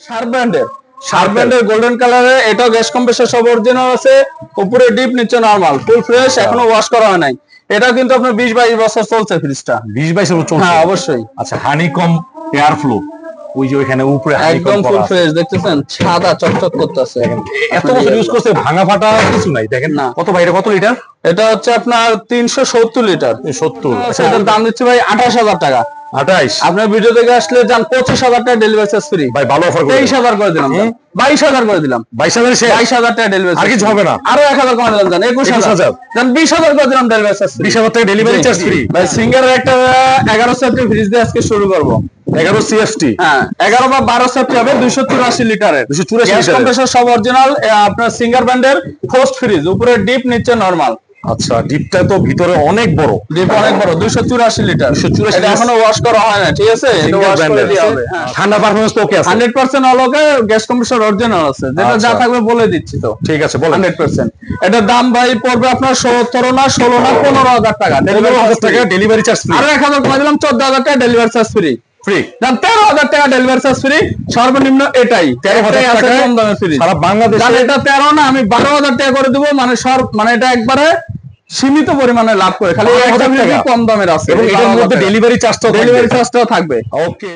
Sharp ব্র্যান্ডের golden কালারে, এটাও গ্যাস কম্প্রেসর সব অরিজিনাল আছে, উপরে ডিপ নিচে নরমাল, ফুল ফ্রেশ, এখনো ওয়াশ করা হয় নাই। এটা কিন্তু আপনার 20-22 বছর চলছে ফ্রিজটা। 20-22 বছর চলছে? হ্যাঁ অবশ্যই। আচ্ছা, হানিকম এয়ার ফ্লো, ওই যে ওখানে উপরে একদম ফুল ফ্রেশ, দেখতেছেন সাদা চকচক করতেছে। এত বছর ইউজ করতে ভাঙা ফাটা কিছু নাই, দেখেন না। কত ভাই, এটা কত লিটার? এটা হচ্ছে আপনার 370 লিটার। 70। আচ্ছা, এটার দাম দিচ্ছে ভাই 28,000 টাকা। 28? আপনার ভিডিও থেকে আসলে যান 25,000 টাকা ডেলিভারি চার্জ ফ্রি। ভাই ভালো অফার করে 23,000 করে দিলাম, 22,000 করে দিলাম। 22,000 শেষ? 22,000 টাকা ডেলিভারি আর কিছু হবে না? আরো 1,000 কমে দিলাম, যান 21,000, যান 20,000 করে দিলাম ডেলিভারি চার্জ। 20,000 টাকা ডেলিভারি চার্জ ফ্রি। ভাই সিঙ্গারের একটা 11 সেফটি ফ্রিজ দিয়ে আজকে শুরু করব। 11 সিএফটি? হ্যাঁ, 11 বা 12 সেফটি হবে, 284 লিটারের। 284 গ্যাস কম্প্রেসর সব অরিজিনাল, আপনার সিঙ্গার ব্র্যান্ডের ফোস্ট ফ্রিজ, উপরে ডিপ নিচে নরমাল। আচ্ছা, ডিপটা তো ভিতরে অনেক বড়। ডিপ অনেক বড়, 284 লিটার। 284 এটা এখনো ওয়াশ করা হয় না, ঠিক আছে? এটা ওয়াশ করে দেওয়া হবে। ঠান্ডা পারফরম্যান্স তো ওকে আছে? 100% অলোকে গ্যাস কম্প্রেসর অরিজিনাল আছে, যেটা যা থাকবে বলে দিচ্ছি তো। ঠিক আছে, বলেন। 100%। এটার দাম ভাই পড়বে আপনার 17 না 16 না 15,000 টাকা। 15,000 টাকা ডেলিভারি চার্জ ফ্রি। আরো 1,000 কমে দিলাম, 14,000 টাকা ডেলিভারি চার্জ ফ্রি। ফ্রি দাম 13,000 টাকা ডেলিভারি চার্জ ফ্রি। সর্বনিম্ন এটাই 13,000 আছে টাকা কম দামে ফ্রি সারা বাংলাদেশে। এটা 13 না, আমি 12,000 টাকা করে দেবো, মানে মানে এটা একবারে সীমিত পরিমাণে লাভ করে, খালি 1,000 টাকা কম দামের আছে, এবং এটার মধ্যে ডেলিভারি চার্জটাও থাকবে। ওকে।